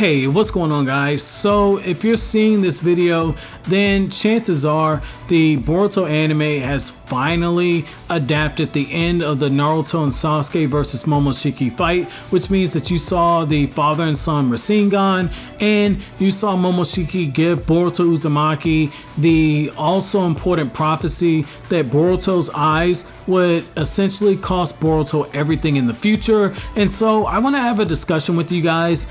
Hey, what's going on, guys? So if you're seeing this video, then chances are the Boruto anime has finally adapted the end of the Naruto and Sasuke versus Momoshiki fight, which means that you saw the father and son Rasengan, and you saw Momoshiki give Boruto Uzumaki the also important prophecy that Boruto's eyes would essentially cost Boruto everything in the future. And so I want to have a discussion with you guys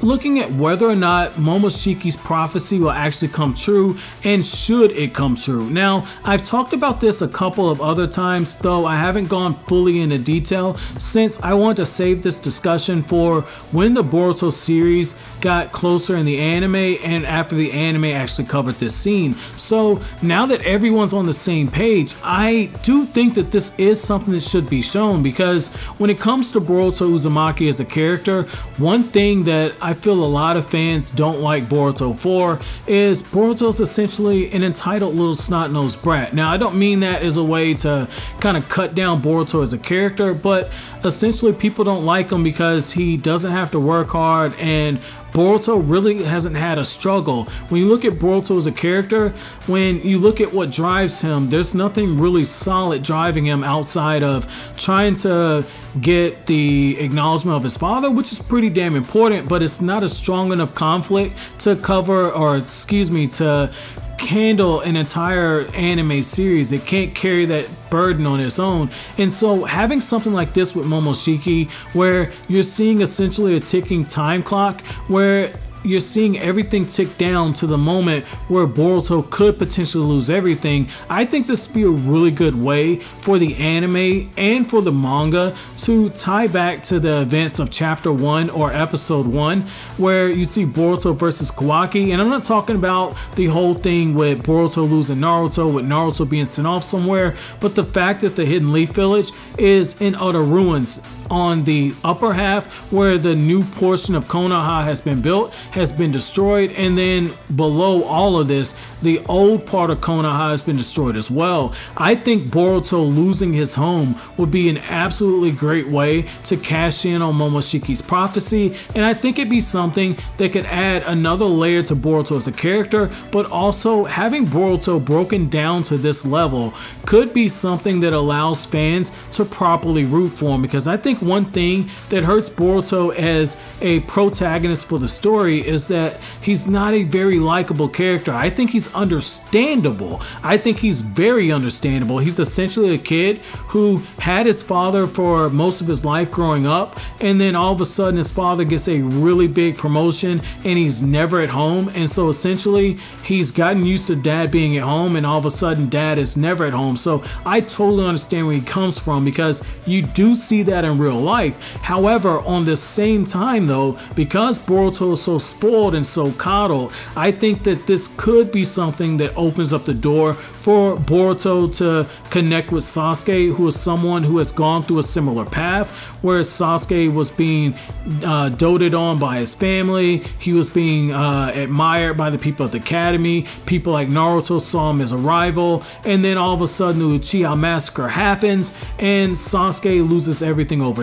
looking at whether or not Momoshiki's prophecy will actually come true, and should it come true. Now, I've talked about this a couple of other times, though I haven't gone fully into detail, since I want to save this discussion for when the Boruto series got closer in the anime and after the anime actually covered this scene. So now that everyone's on the same page, I do think that this is something that should be shown, because when it comes to Boruto Uzumaki as a character, one thing that I feel a lot of fans don't like Boruto for is Boruto's essentially an entitled little snot-nosed brat. Now, I don't mean that as a way to kind of cut down Boruto as a character, but essentially people don't like him because he doesn't have to work hard, and Boruto really hasn't had a struggle. When you look at Boruto as a character, when you look at what drives him, there's nothing really solid driving him outside of trying to get the acknowledgement of his father, which is pretty damn important, but it's not a strong enough conflict to cover, or excuse me, to handle an entire anime series. It can't carry that burden on its own. And so having something like this with Momoshiki, where you're seeing essentially a ticking time clock, where you're seeing everything tick down to the moment where Boruto could potentially lose everything, I think this would be a really good way for the anime and for the manga to tie back to the events of chapter 1 or episode 1, where you see Boruto versus Kawaki. And I'm not talking about the whole thing with Boruto losing Naruto, with Naruto being sent off somewhere, but the fact that the Hidden Leaf Village is in utter ruins. On the upper half, where the new portion of Konoha has been built, has been destroyed, and then below all of this, the old part of Konoha has been destroyed as well. I think Boruto losing his home would be an absolutely great way to cash in on Momoshiki's prophecy, and I think it'd be something that could add another layer to Boruto as a character, but also having Boruto broken down to this level could be something that allows fans to properly root for him, because I think one thing that hurts Boruto as a protagonist for the story is that he's not a very likable character. I think he's understandable. I think he's very understandable. He's essentially a kid who had his father for most of his life growing up, and then all of a sudden his father gets a really big promotion and he's never at home, and so essentially he's gotten used to dad being at home, and all of a sudden dad is never at home. So I totally understand where he comes from, because you do see that in real life. However, on the same time though, because Boruto is so spoiled and so coddled, I think that this could be something that opens up the door for Boruto to connect with Sasuke, who is someone who has gone through a similar path, where Sasuke was being doted on by his family, he was being admired by the people at the academy, people like Naruto saw him as a rival, and then all of a sudden the Uchiha massacre happens and Sasuke loses everything overnight.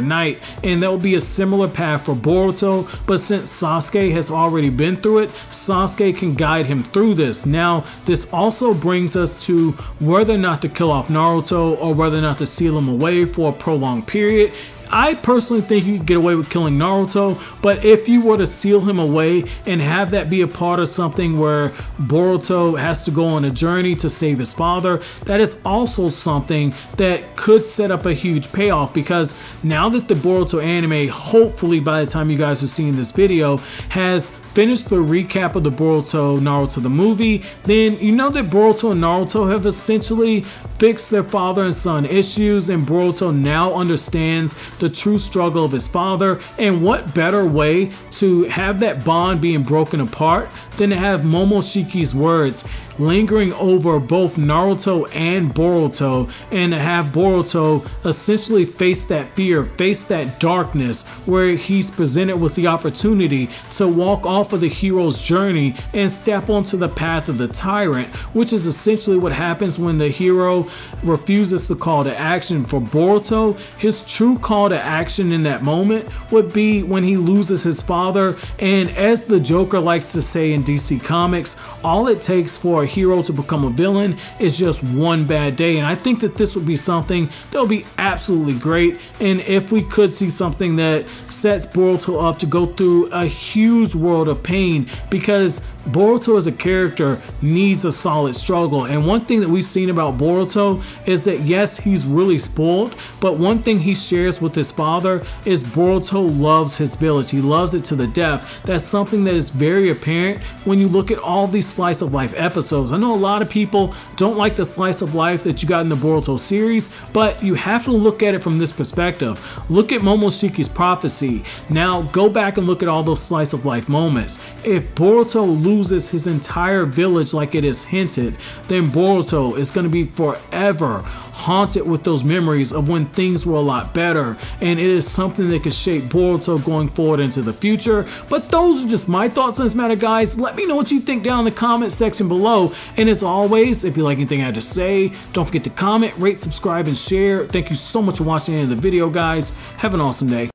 And that will be a similar path for Boruto, but since Sasuke has already been through it, Sasuke can guide him through this. Now, this also brings us to whether or not to kill off Naruto, or whether or not to seal him away for a prolonged period. I personally think you could get away with killing Naruto, but if you were to seal him away and have that be a part of something where Boruto has to go on a journey to save his father, that is also something that could set up a huge payoff, because now that the Boruto anime, hopefully by the time you guys are seeing this video, has finished the recap of the Boruto Naruto the movie, then you know that Boruto and Naruto have essentially fixed their father and son issues, and Boruto now understands the true struggle of his father. And what better way to have that bond being broken apart than to have Momoshiki's words lingering over both Naruto and Boruto, and to have Boruto essentially face that fear, face that darkness, where he's presented with the opportunity to walk off of the hero's journey and step onto the path of the tyrant, which is essentially what happens when the hero refuses the call to action. For Boruto, his true call to action in that moment would be when he loses his father, and as the Joker likes to say in DC Comics, all it takes for a hero to become a villain is just one bad day. And I think that this would be something that would be absolutely great, and if we could see something that sets Boruto up to go through a huge world of pain, because Boruto as a character needs a solid struggle. And one thing that we've seen about Boruto is that yes, he's really spoiled, but one thing he shares with his father is Boruto loves his village. He loves it to the death. That's something that is very apparent when you look at all these slice of life episodes. I know a lot of people don't like the slice of life that you got in the Boruto series, but you have to look at it from this perspective. Look at Momoshiki's prophecy. Now go back and look at all those slice of life moments. If Boruto loses his entire village like it is hinted, then Boruto is going to be forever haunted with those memories of when things were a lot better, and it is something that could shape Boruto going forward into the future. But those are just my thoughts on this matter, guys. Let me know what you think down in the comment section below, and as always, if you like anything I had to say, don't forget to comment, rate, subscribe, and share. Thank you so much for watching the end of the video, guys. Have an awesome day.